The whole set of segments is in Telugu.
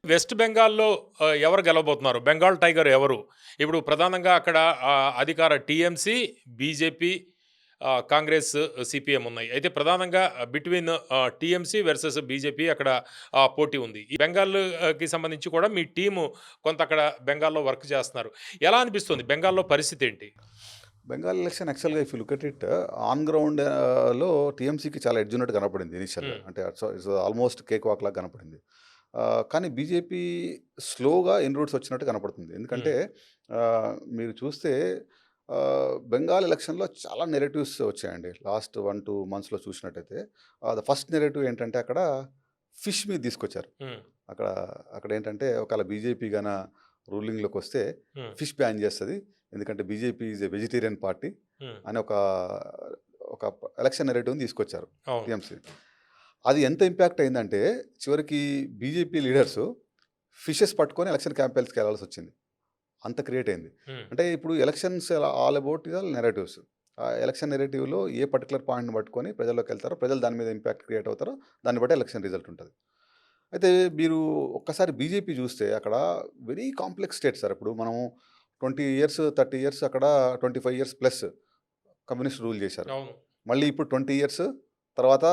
వెస్ట్ బెంగాల్‌లో ఎవరు గెలవబోతున్నారు? బెంగాల్ టైగర్ ఎవరు? ఇప్పుడు ప్రధానంగా అక్కడ అధికార టీఎంసీ, బీజేపీ, కాంగ్రెస్, సీపీఎం ఉన్నాయి. అయితే ప్రధానంగా బిట్వీన్ టీఎంసీ వర్సెస్ బీజేపీ అక్కడ పోటీ ఉంది. ఈ బెంగాల్‌కి సంబంధించి కూడా మీ టీము కొంత అక్కడ బెంగాల్‌లో వర్క్ చేస్తున్నారు. ఎలా అనిపిస్తుంది? బెంగాల్‌లో పరిస్థితి ఏంటి? బెంగాల్ ఎలక్షన్ యాక్చువల్‌గా if you look at it on ground లో టీఎంసీకి చాలా ఎడ్జ్ ఉన్నట్టు కనపడింది ఇనీషియల్‌గా. హ్మ్. అంటే ఇట్స్ ఆల్మోస్ట్ కేక్ వాక్ లాగా కనపడింది. కానీ బీజేపీ స్లోగా ఇన్‌రూట్స్ వచ్చినట్టు కనపడుతుంది. హ్మ్. ఎందుకంటే మీరు చూస్తే బెంగాల్ ఎలక్షన్‌లో చాలా నెరేటివ్స్ వచ్చాయండి. లాస్ట్ 1, 2 మంత్స్‌లో చూసినట్టయితే. ద ఫస్ట్ నెరేటివ్ ఏంటంటే అక్కడ ఫిష్ మీద తీసుకొచ్చారు. హ్మ్. అక్కడ అక్కడేంటంటే ఒకవేళ బీజేపీ గాన రూలింగ్‌లోకొస్తే హ్మ్. ఫిష్ బ్యాన్ చేస్తది. ఎందుకంటే BJP is a vegetarian party హ్మ్. అని ఒక ఎలక్షన్ నెరేటివ్‌ని తీసుకొచ్చారు అవును. టీఎంసీ. అది ఎంత ఇంపాక్ట్ అయిందంటే చివరికి బీజేపీ లీడర్స్ ఫిషెస్ పట్టుకొని ఎలక్షన్ క్యాంపెయిన్స్‌కి ఎళ్ళాల్సొచ్చింది. అంత క్రియేట్ అయింది. హ్మ్. అంటే ఇప్పుడు ఎలక్షన్స్ ఆల్ అబౌట్ నెరేటివ్స్. ఆ ఎలక్షన్ నెరేటివ్‌లో ఏ పర్టిక్యులర్ పాయింట్‌ని పట్టుకొని ప్రజల్లోకెళ్తారో, ప్రజలు దాని మీద ఇంపాక్ట్ క్రియేట్ అవుతారో, దాన్ని బట్టి ఎలక్షన్ రిజల్ట్ ఉంటది. అయితే మీరు ఒక్కసారి బీజేపీ చూస్తే అక్కడ వెరీ కాంప్లెక్స్ స్టేట్ సార్. ఇప్పుడు మనం 20 ఇయర్స్, 30 ఇయర్స్ అక్కడ 25 ఇయర్స్ ప్లస్ కమ్యూనిస్ట్ రూల్ చేశారు. అవును. మళ్ళీ ఇప్పుడు 20 ఇయర్స్ తర్వాత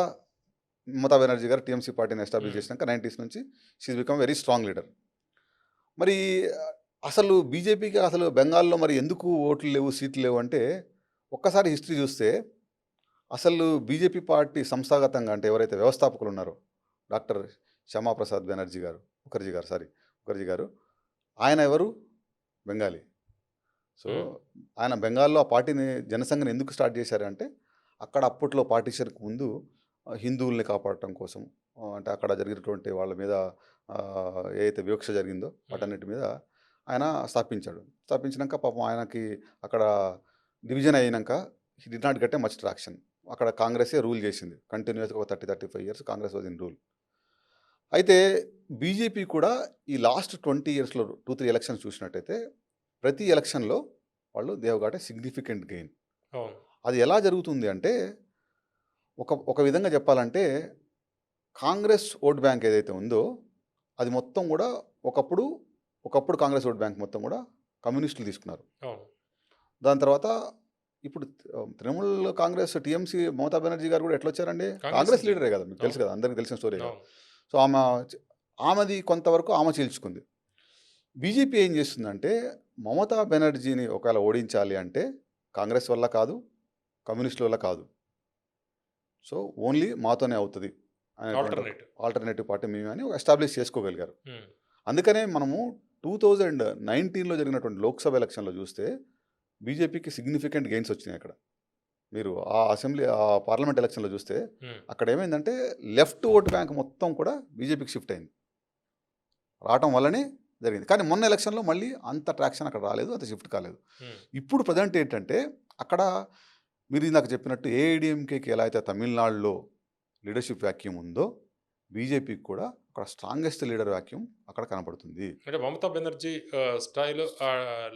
మమతా బెనర్జీ గారు టీఎంసీ పార్టీని ఎస్టాబ్లిష్ హ్మ్. చేసినాక 90స్ నుంచి she is become very strong leader. మరి అసలు బీజేపీకి అసలు బెంగాల్‌లో మరి ఎందుకు ఓట్లు లేవు, సీట్లు లేవు అంటే ఒక్కసారి హిస్టరీ చూస్తే అసలు బీజేపీ పార్టీ సంస్థాగతంగా అంటే ఎవరైతే వ్యవస్థాపకులు ఉన్నారో డాక్టర్ శ్యామాప్రసాద్ బెనర్జీ గారు, ముఖర్జీ గారు ఆయన ఎవరు? బెంగాలీ. సో, హ్మ్. ఆయన బెంగాల్‌లో ఆ పార్టీని జనసంఘ్‌ని ఎందుకు స్టార్ట్ చేశారంటే, అక్కడ అప్పట్లో పార్టిషన్‌కి ముందు హిందువుల్ని కాపాడటం కోసం అంటే అక్కడ జరిగినటువంటి వాళ్ళ మీద ఏదైతే వివక్ష జరిగిందో హ్మ్. వాటన్నిటి మీద ఆయన స్థాపించాడు. స్థాపించినాక పాపం ఆయనకి అక్కడ డివిజన్ అయినంక హి did not get a much traction. అక్కడ కాంగ్రెసే రూల్ చేసింది. కంటిన్యూయస్‌గా ఒక 30, 35 years Congress was in rule. అయితే బీజేపీ కూడా ఈ లాస్ట్ 20 ఇయర్స్‌లో 2, 3 ఎలక్షన్స్ చూసినట్టయితే ప్రతి ఎలక్షన్‌లో వాళ్ళు they have got a significant gain. అవును. అది ఎలా జరుగుతుంది అంటే ఒక ఒక విధంగా చెప్పాలంటే కాంగ్రెస్ ఓట్ బ్యాంక్ ఏదైతే ఉందో అది మొత్తం గూడా ఒకప్పుడు, ఒకప్పుడు కాంగ్రెస్ ఓట్ బ్యాంక్ మొత్తం గూడా కమ్యూనిస్టులు తీసుకున్నారు. అవును. దాని తర్వాత ఇప్పుడు తృణమూల్ కాంగ్రెస్ టీఎంసీ మమతా బెనర్జీ గారు గూడా ఎట్లొచ్చారండి? కాంగ్రెస్ కాంగ్రెస్ నుంచి. లీడరే గదా! మీకు తెలుసు అవును. గదా! అందరికి తెలిసిన స్టోరీ గదా! అవును. సో, ఆమెది కొంతవరకు ఆమె చీల్చుకుంది. బీజేపీ ఏం చేస్తుందంటే, మమతా బెనర్జీని ఒకవేళ ఓడించాలి అంటే, కాంగ్రెస్ వల్ల కాదు, కమ్యూనిస్టుల వల్ల కాదు. సో, ఓన్లీ మాతోనే అవుతది అనేటువంటి ఒక ఆల్టర్‌నేట్. ఆల్టర్‌నేటివ్ పార్టీ మేమే అని ఎస్టాబ్లిష్ చేసుకోగలిగారు. హ్మ్. అందుకనే మనము 2019లో జరిగినటువంటి లోక్‌సభ ఎలక్షన్‌లో చూస్తే, బీజేపీకి సిగ్నిఫికెంట్ గెయిన్స్ వచ్చినాయి అక్కడ. మీరు ఆ పార్లమెంట్ ఎలక్షన్‌లో చూస్తే, హ్మ్. అక్కడ ఏమైందంటే, లెఫ్ట్ ఓట్ బ్యాంక్ మొత్తం కూడా బీజేపీకి షిఫ్ట్ అయింది. రావటం వల్లనే జరిగింది. కానీ మొన్న ఎలక్షన్‌లో మళ్ళీ అంత ట్రాక్షన్ అక్కడ రాలేదు. అంత షిఫ్ట్ కాలేదు. హ్మ్. ఇప్పుడు ప్రెజెంట్ ఏంటంటే, అక్కడ మీరు ఇందాక చెప్పినట్టు ఏఐడీఎంకేకి ఎలా అయితే తమిళనాడులో లీడర్‌షిప్ వాక్యూమ్ ఉందో, బీజేపీకి కూడా అక్కడ స్ట్రాంగెస్ట్ లీడర్ వాక్యూమ్ అక్కడ కనపడుతుంది. అంటే మమతా బెనర్జీ స్టైల్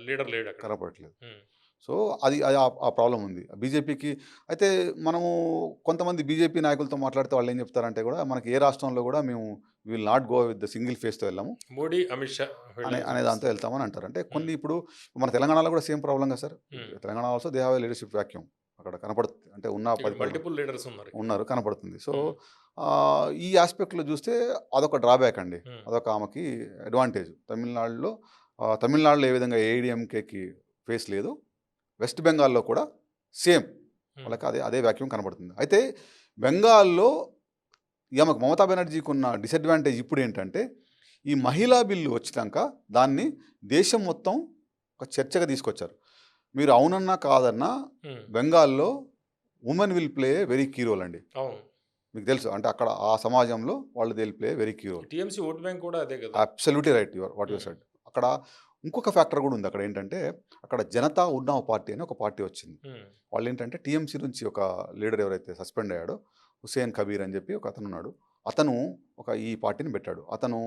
లీడర్ లేడక్కడ. కనపడట్లేదు. హ్మ్. సో, అది అది ఆ ప్రాబ్లమ్ ఉంది. బీజేపీకి అయితే మనము కొంతమంది బీజేపీ నాయకులతో మాట్లాడితే వాళ్ళేం చెప్తారంటే గూడా, మనకి ఏ రాష్ట్రంలో గూడా మేము will not go with the single ఫేస్‌తో వెళ్ళము. మోడీ, అమిత్ షా వీళ్ళే అనే దాంతో చూపిస్తారు. వెళ్తామని అంటారు. అంటే హ్మ్. కొన్ని ఇప్పుడు మన తెలంగాణలో కూడా సేమ్ ప్రాబ్లమ్ కదా సార్. హ్మ్. Telangana also they have a leadership vacuum. అక్కడ కనపడుతుంది. అంటే ఉన్న ఇక్కడ 10, 15 మల్టిపుల్ లీడర్స్ ఉన్నారిక్కడ. ఉన్నారు కనపడుతుంది. సో, హ్మ్. ఈ యాస్పెక్ట్‌లో చూస్తే అదొక డ్రాబ్యాక్ అండి. హ్మ్. అదొక ఆమెకి అడ్వాంటేజ్. తమిళనాడులో ఏ విధంగా ఏఐడీఎంకేకి ఫేస్ లేదో, వెస్ట్ బెంగాల్‌లో కూడా సేమ్ హ్మ్. వాళ్ళకి అదే అదే వాక్యూమ్ కనపడుతుంది. అయితే బెంగాల్‌లో ఈమెకు మమతా బెనర్జీకున్న డిసడ్వాంటేజ్ ఇప్పుడేంటంటే, ఈ మహిళా బిల్లు వచ్చినాక దాన్ని దేశం మొత్తం ఒక చర్చగా తీసుకొచ్చారు. మీరు అవునన్నా, కాదన్నా హ్మ్. బెంగాల్‌లో women will play a very key role అండి. అవును. మీకు తెలుసు. అంటే అక్కడ ఆ సమాజంలో వాళ్ళు they will play a very key role. TMC vote bank కూడా అదే గదా! Absolutely right what you hmm. Said. అక్కడ ఇంకొక ఫ్యాక్టర్ కూడా ఉంది. అక్కడ ఏంటంటే, అక్కడ జనతా ఉన్నావ్ పార్టీ అని ఒక పార్టీ వచ్చింది. హ్మ్. వాళ్ళేంటంటే టీఎంసీ నుంచి ఒక లీడర్ ఎవరైతే సస్పెండ్ అయ్యాడో, హుసేన్ కబీర్ అని చెప్పి ఒకతనున్నాడు. అతను ఈ పార్టీని పెట్టాడు. అతను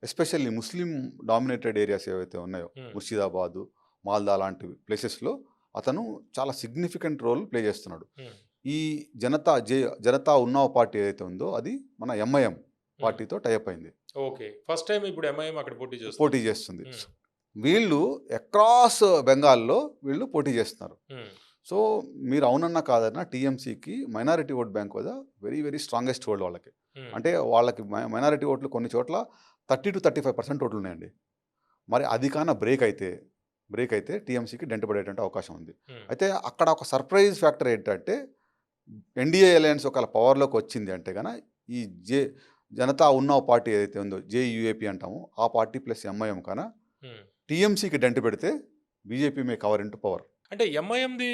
ఎస్పెషల్లీ ముస్లిం డామినేటెడ్ ఏరియాస్ ఏవైతే ఉన్నాయో, హ్మ్. ముర్షిదాబాదు, మాల్దా లాంటి ప్లేసెస్‌లో అతను చాలా సిగ్నిఫికెంట్ రోల్ ప్లే చేస్తున్నాడు. హ్మ్. ఈ జనతా ఉన్నావ్ పార్టీ ఏదైతే ఉందో అది మన ఎంఐఎం హ్మ్. పార్టీతో టై అప్ అయింది. ఓకే. ఫస్ట్ టైమ్ ఇప్పుడు ఎంఐఎం అక్కడ పోటీ పోటీ చేస్తుంది. చేస్తుంది. హ్మ్. వీళ్ళు అక్రాస్ బెంగాల్లో వీళ్ళు పోటీ చేస్తున్నారు. హ్మ్. సో మీరు అవునన్నా కాదన్నా టీఎంసీకి మైనారిటీ ఓట్ బ్యాంక్ వద్ద వెరీ వెరీ స్ట్రాంగెస్ట్ హోల్డ్ వాళ్ళకి. హ్మ్. అంటే వాళ్ళకి మైనారిటీ ఓట్లు కొన్ని చోట్ల 30-35% ఓట్లు ఉన్నాయండి. మరి అది కాన బ్రేక్ అయితే టీఎంసీకి డెంట్ పడేటువంటి అవకాశం ఉంది. హ్మ్. అయితే అక్కడ ఒక సర్ప్రైజ్ ఫ్యాక్టర్ ఏంటంటే ఎన్డీఏ అలయన్స్ ఒకవేళ పవర్లోకి వచ్చింది అంటే గన ఈ జనతా ఉన్నావ్ పార్టీ ఏదైతే ఉందో జేయూఏపీ అంటామో ఆ పార్టీ ప్లస్ ఎంఐఎం కాన హ్మ్. టీఎంసీకి డెంట్ పెడితే బీజేపీ మే కవర్ ఇంటూ పవర్. అంటే ఎంఐఎంది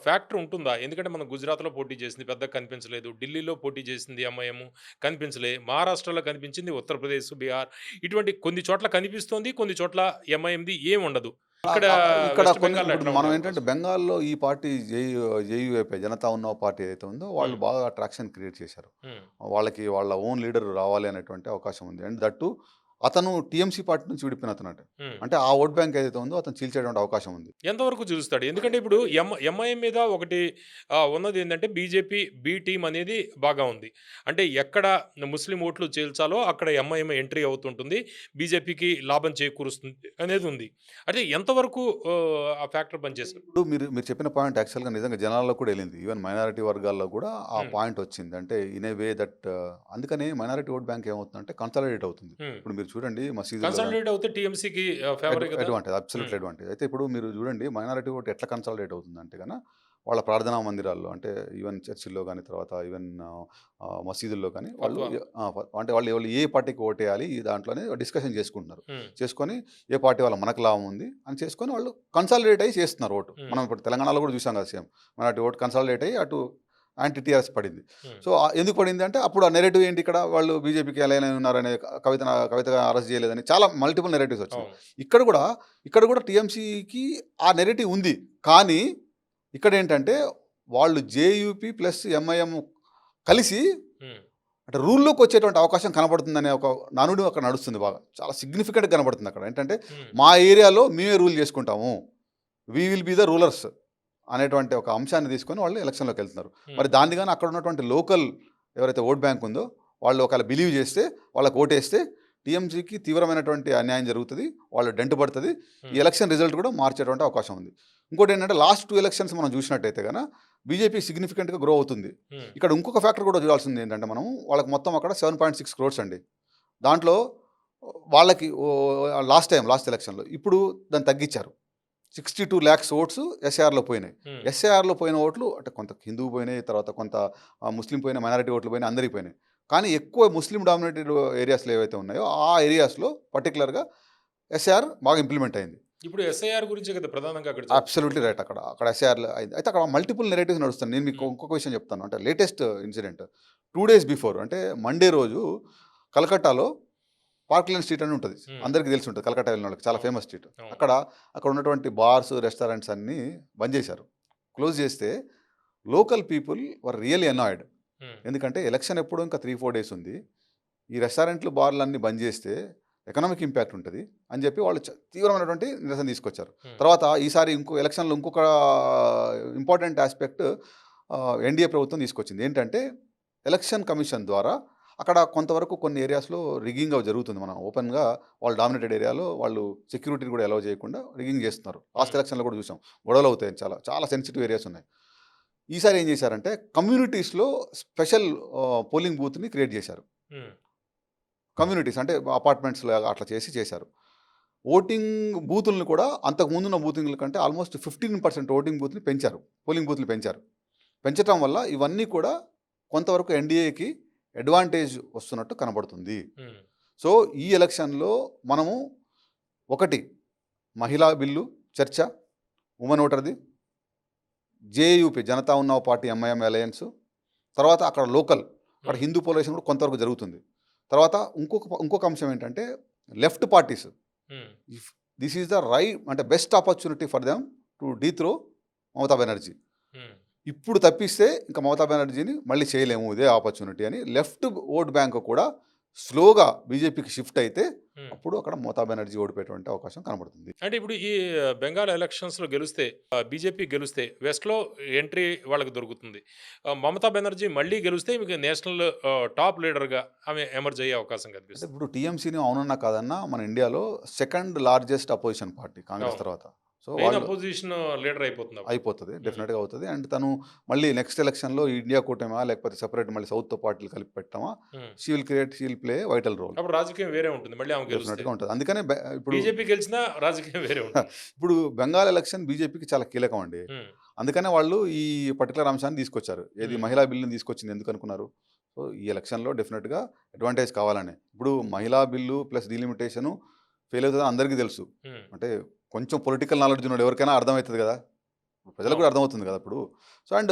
ఫ్యాక్టర్ ఉంటుందా? ఎందుకంటే మనం గుజరాత్‌లో పోటీ చేసింది పెద్దగా కనిపించలేదు. ఢిల్లీలో పోటీ చేసింది ఎంఐఎం కనిపించలే. మహారాష్ట్రలో కనిపించింది. ఉత్తరప్రదేశ్, బీహార్ ఇటువంటి కొన్ని చోట్ల కనిపిస్తోంది. కొన్ని చోట్ల ఎంఐఎంది ఏముండదు. ఇక్కడ ఇక్కడ వెస్ట్ కొన్ని బెంగాల్‌లో ఇప్పుడు ఎట్లా మనం ఉండే ఏంటంటే అవకాశం? బెంగాల్లో ఈ పార్టీ జేయూఏపీ జనతా ఉన్నావ్ పార్టీ ఏదైతే ఉందో వాళ్ళు హ్మ్. బాగా అట్రాక్షన్ క్రియేట్ చేశారు. హ్మ్. వాళ్ళకి వాళ్ళ ఓన్ లీడర్ రావాలి అనేటువంటి అవకాశం ఉంది. అండ్ దట్టు అతను టీఎంసీ పార్టీ నుంచి విడిపోయిన అతనట. హ్మ్. అంటే ఆ ఓట్ బ్యాంక్ ఏదైతే ఉందో అతను చీల్చేటువంటి అవకాశం ఉంది. ఎంతవరకు చూస్తాడు? ఎందుకంటే ఇప్పుడు ఎంఐఎం మీద ఒకటి ఉన్నదేంటంటే బీజేపీ బి టీమ్ అనేది బాగా ఉంది. అంటే ఎక్కడ ముస్లిం ఓట్లు చీల్చాలో అక్కడ ఎంఐఎం ఎంట్రీ అవుతుంటుంది. బీజేపీకి లాభం చేకూరుస్తుంది అనేది ఉంది. అంటే ఎంతవరకు ఆ ఫ్యాక్టర్ పనిచేస్తది? ఇప్పుడు మీరు మీరు చెప్పిన పాయింట్ యాక్చువల్‌గా నిజంగా జనాల్లో కూడా ఎళ్ళింది. ఈవెన్ మైనారిటీ వర్గాల్లో కూడా ఆ హ్మ్. పాయింట్ వచ్చింది. అంటే ఇన్ ఏ వే దట్ అందుకని మైనారిటీ ఓట్ బ్యాంక్ ఏమవుతుందంటే కన్సాలిడేట్ అవుతుంది. హ్మ్. ఇప్పుడు మీరు చూడండి మసీదుల్లో గాని కన్సాలిడేట్ అవుతే టీఎంసీకి ఫేవరే కదా! అడ్వాంటేజ్. అబ్సల్యూట్‌లీ హ్మ్. అడ్వాంటేజ్. అయితే ఇప్పుడు మీరు చూడండి మైనారిటీ ఓట్ ఎట్లా కన్సాలిడేట్ అవుతుందంటే గన వాళ్ళ ప్రార్థనా మందిరాల్లో అంటే ఈవెన్ చర్చిల్లో గాని తర్వాత ఈవెన్ మసీదుల్లో గాని వాళ్ళు ఫత్వా. అంటే వాళ్ళు ఏ పార్టీకి ఓటేయాలి ఈ దాంట్లోనే డిస్కషన్ చేసుకుంటున్నారు. హ్మ్. చేసుకొని ఏ పార్టీ వల్ల మనకు లాభం ఉంది అని చేసుకొని వాళ్ళు కన్సాలిడేట్ అయ్యి చేస్తున్నారు ఓటు. మనం హ్మ్. ఇప్పుడు తెలంగాణలో కూడా చూసాం కదా సేమ్. మైనారిటీ ఓట్ కన్సాలిడేట్ అయ్యి అటు యాంటీ టీఆర్ఎస్ పడింది. హ్మ్. సో, ఎందుకు పడింది అంటే అప్పుడు ఆ నెరేటివ్ ఏంటి ఇక్కడ వాళ్ళు బీజేపీకి అలైన్ అయి ఉన్నారనే కవితగా అరెస్ట్ చేయలేదని చాలా మల్టిపుల్ నెరేటివ్స్ వచ్చినాయి. అవును. ఇక్కడ కూడా ఇక్కడ కూడా టీఎంసీకి ఆ నెరేటివ్ ఉంది. కానీ ఇక్కడేంటంటే వాళ్ళు జేయూపీ ప్లస్ ఎంఐఎం కలిసి హ్మ్. అంటే రూల్‌లోకి వచ్చేటువంటి అవకాశం కనబడుతుందనే ఒక నానుడి అక్కడ నడుస్తుంది బాగా. చాలా సిగ్నిఫికెంట్‌గా కనబడుతుంది అక్కడ. ఏంటంటే హ్మ్. మా ఏరియాలో మేమే రూల్ చేసుకుంటాము. We will be the rulers అనేటువంటి ఒక అంశాన్ని తీసుకొని వాళ్ళు ఎలక్షన్‌లోకెళ్తున్నారు. హ్మ్. మరి దాన్ని గాని అక్కడ ఉన్నటువంటి లోకల్ ఎవరైతే ఓట్ బ్యాంక్ ఉందో వాళ్ళు ఒకవేళ బిలీవ్ చేస్తే వాళ్ళకి ఓటేస్తే టీఎంసీకి తీవ్రమైనటువంటి అన్యాయం జరుగుతది. వాళ్ళు డెంట్ పడతది. ఈ హ్మ్. ఎలక్షన్ రిజల్ట్ కూడా మార్చేటువంటి అవకాశం ఉంది. ఇంకోటేంటంటే లాస్ట్ 2 ఎలక్షన్స్ మనం చూసినట్టయితే గన బీజేపీ సిగ్నిఫికెంట్‌గా గ్రో అవుతుంది. హ్మ్. ఇక్కడ ఇంకొక ఫ్యాక్టర్ కూడా చూడాల్సింది ఏంటంటే మనం వాళ్ళకి మొత్తం అక్కడ 7.6 క్రోర్స్ అండి. దాంట్లో వాళ్ళకి లాస్ట్ ఎలక్షన్‌లో. ఇప్పుడు దాన్ని తగ్గించారు. 62 లాక్స్ ఓట్స్ ఎస్ఏఆర్‌లో పోయినాయి. హ్మ్. ఎస్ఏఆర్‌లో పోయిన ఓట్లు అంటే కొంత హిందువు పోయినాయి. తర్వాత కొంత ముస్లిం పోయినాయి. మైనారిటీ ఓట్లు పోయినాయి. అందరికి పోయినాయి. కానీ ఎక్కువ ముస్లిం డామినేటెడ్ ఏరియాస్‌లో ఏవైతే ఉన్నాయో ఆ ఏరియాస్‌లో పర్టిక్యులర్‌గా ఎస్ఏఆర్ బాగా ఇంప్లిమెంట్ అయింది. ఇప్పుడు ఎస్ఐఆర్ గురించే కదా ప్రధానంగా అక్కడ చర్చ అబ్సల్యూట్‌లీ రైట్ అక్కడ ఎస్ఏఆర్‌లో అయింది. అయితే అక్కడ మల్టిపుల్ నెరేటివ్స్ నడుస్తున్నాయి. నేను మీకు హ్మ్. ఇంకొక విషయం చెప్తాను. అంటే లేటెస్ట్ ఇన్సిడెంట్ 2 డేస్ బిఫోర్ అంటే మండే రోజు కలకట్టాలో పార్క్‌లైన్ స్ట్రీట్ అని ఉంటది. హ్మ్. అందరికి తెలిసి ఉంటది. కలకట్టా వెళ్ళినోళ్ళకి చాలా అవును. Famous street. అవును. అక్కడ ఉన్నటువంటి బార్స్, రెస్టారెంట్స్ అన్నీ బంద్ చేశారు. క్లోజ్ చేస్తే local people were really annoyed. హ్మ్. ఎందుకంటే ఎలక్షన్ ఎప్పుడో ఇంకా 3, 4 డేస్ ఉంది. ఈ రెస్టారెంట్లు, బార్‌లన్నీ బంద్ చేస్తే ఎకనామిక్ ఇంపాక్ట్ ఉంటది అని చెప్పి వాళ్ళు తీవ్రమైనటువంటి నిరసన తీసుకొచ్చారు. హ్మ్. తర్వాత ఈసారి ఎలక్షన్‌లో ఇంకొక ఇంపార్టెంట్ యాస్పెక్ట్ ఎన్‌డీఏ ప్రభుత్వం తీసుకొచ్చింది. ఏంటంటే ఎలక్షన్ కమిషన్ ద్వారా అక్కడ కొంతవరకు కొన్ని ఏరియాస్‌లో రిగ్గింగ్ జరుగుతుంది. మనం ఓపెన్‌గా వాళ్ళు డామినేటెడ్ ఏరియాలో వాళ్ళు సెక్యూరిటీని కూడా అలౌ చేయకుండా రిగ్గింగ్ చేస్తున్నారు. లాస్ట్ హ్మ్. ఎలక్షన్‌లో కూడా చూసాం. గొడవలు అవుతాయి చాలా. చాలా సెన్సిటివ్ ఏరియాస్ ఉన్నాయి. ఈసారి ఏం చేశారంటే కమ్యూనిటీస్‌లో స్పెషల్ పోలింగ్ బూత్‌ని క్రియేట్ చేశారు. హ్మ్. కమ్యూనిటీస్ అంటే అపార్ట్మెంట్స్‌లో అట్లా చేశారు. ఓటింగ్ బూతులను కూడా అంతకు ముందున్న బూతింగ్ల కంటే ఆల్మోస్ట్ 15% ఓటింగ్ బూత్‌ని పెంచారు. పోలింగ్ బూత్‌లు పెంచారు. పెంచటం వల్ల ఇవన్నీ కూడా కొంతవరకు ఎన్‌డీఏకి అడ్వాంటేజ్ వస్తున్నట్టు కనబడుతుంది. హ్మ్. సో, ఈ ఎలక్షన్‌లో మనము ఒకటి మహిళా బిల్లు చర్చ, వుమెన్ ఓటర్‌ది, జేయూపీ జనతా ఉన్నావ్ పార్టీ ఎంఐఎం అలయన్స్, తర్వాత అక్కడ లోకల్ అక్కడ హ్మ్. హిందూ పోలరైజేషన్ కూడా కొంతవరకు జరుగుతుంది. తర్వాత ఇంకొక అంశం ఏంటంటే left parties hmm. If this is the అంటే best opportunity for them to dethrone Mamata Banerjee. Hmm. ఇప్పుడు తప్పిస్తే ఇంకా మమతా బెనర్జీని మళ్ళీ చేయలేము ఇదే ఆపర్చునిటీ అని లెఫ్ట్ ఓట్ బ్యాంక్ కూడా స్లోగా బీజేపీకి షిఫ్ట్ అయితే హ్మ్. అప్పుడు అక్కడ మమతా బెనర్జీ ఓడిపోయేటువంటి అవకాశం కనబడుతుంది. అంటే ఇప్పుడు ఈ బెంగాల్ ఎలక్షన్స్‌లో గెలిస్తే బీజేపీ గెలిస్తే వెస్ట్‌లో ఎంట్రీ వాళ్ళకి దొరుకుతుంది. మమతా బెనర్జీ మళ్ళీ గెలిస్తే మీకు నేషనల్ టాప్ లీడర్‌గా ఆమె ఎమర్జ్ అయ్యే అవకాశం అంటే కనిపిస్తుంది. ఇప్పుడు టీఎంసీని అవునన్నా కాదన్నా మన ఇండియాలో second largest opposition party Congress అవును. తర్వాత. సో మెయిన్ వాళ్ళు అపోజిషన్ లీడర్ అయిపోతుంది అప్పుడు. అయిపోతది. హ్మ్. డెఫినిట్‌గా అవుతది. అండ్ తను మళ్ళీ నెక్స్ట్ ఎలక్షన్‌లో ఇండియా కూటమా లేకపోతే సెపరేట్ మళ్ళీ సౌత్‌తో పార్టీలు కలిపి పెట్టడమా హ్మ్. She will play vital role. అప్పుడు రాజకీయం వేరే ఉంటుంది మళ్ళీ ఆమె గెలిస్తే. డెఫినిట్‌గా ఉంటది. అందుకనే ఇప్పుడు బీజేపీ గెలిచినా రాజకీయం వేరే ఉంటుంది. ఇప్పుడు బెంగాల్ ఎలక్షన్ బీజేపీకి చాలా కీలకం అండి. హ్మ్. అందుకనే వాళ్ళు ఈ పర్టిక్యులర్ అంశాన్ని తీసుకొచ్చారు. ఏది హ్మ్. మహిళా బిల్లుని తీసుకొచ్చింది ఎందుకనుకున్నారు? సో, ఈ ఎలక్షన్‌లో డెఫినిట్‌గా అడ్వాంటేజ్ కావాలనే. ఇప్పుడు మహిళా బిల్లు ప్లస్ డీలిమిటేషను ఫెయిల్ అవుతదని అందరికీ తెలుసు. హ్మ్. అంటే కొంచెం పొలిటికల్ నాలెడ్జ్ ఉన్నోడు ఎవరికైనా అర్థమైతది గదా! ప్రజలకు అవును. కూడా అర్థమవుతుంది గదా! ఇప్పుడు. సో, అండ్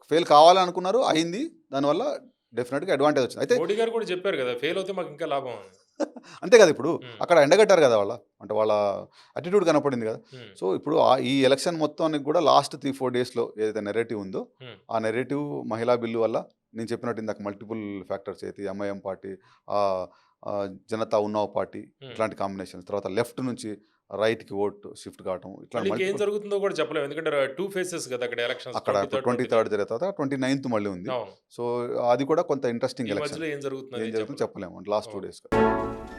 ఫెయిల్ కావాలని అనుకున్నారు. అయింది. దానివల్ల డెఫినిట్‌గా అడ్వాంటేజ్ వచ్చింది. అయితే మోడీ గారు కూడా చెప్పారు గదా! ఫెయిల్ అవుతే మాకు ఇంకా లాభం అని. అంతే కదా! ఇప్పుడు హ్మ్. అక్కడ ఎండగట్టారు కదా! అంటే వాళ్ళ యాటిట్యూడ్ కనపడింది కదా! హ్మ్. సో, ఇప్పుడు ఈ ఎలక్షన్ మొత్తానికి కూడా లాస్ట్ 3, 4 డేస్‌లో ఏదైతే నెరేటివ్ ఉందో, హ్మ్. ఆ నెరేటివ్ మహిళా బిల్లు వల్ల నేను చెప్పినట్టు ఇందాక మల్టిపుల్ ఫ్యాక్టర్స్ అయితే ఎంఐఎం పార్టీ, ఆహ్, జనతా ఉన్నావ్ పార్టీ హ్మ్. ఇట్లాంటి కాంబినేషన్స్. తర్వాత లెఫ్ట్ నుంచి రైట్‌కి ఓట్ షిఫ్ట్ కావటం. ఇట్లా మళ్ళీ ఇంకేం మల్టిపుల్ జరుగుతుందో కూడా చెప్పలేము. ఎందుకంటే 2 ఫేసెస్ గదా! అక్కడ ఎలక్షన్స్ అక్కడ ఇప్పుడు 23, 23 29. జరిగిన తర్వాత 29థ్ మళ్ళీ ఉంది. అవును. సో, అది కూడా కొంత ఇంట్రెస్టింగ్ ఈ ఎలక్షన్. మధ్యలో ఏం ఏం జరుగుతుందనేది జరుగుతుందో చెప్పలేం. చెప్పలేము. Last 2 okay. డేస్‌గా.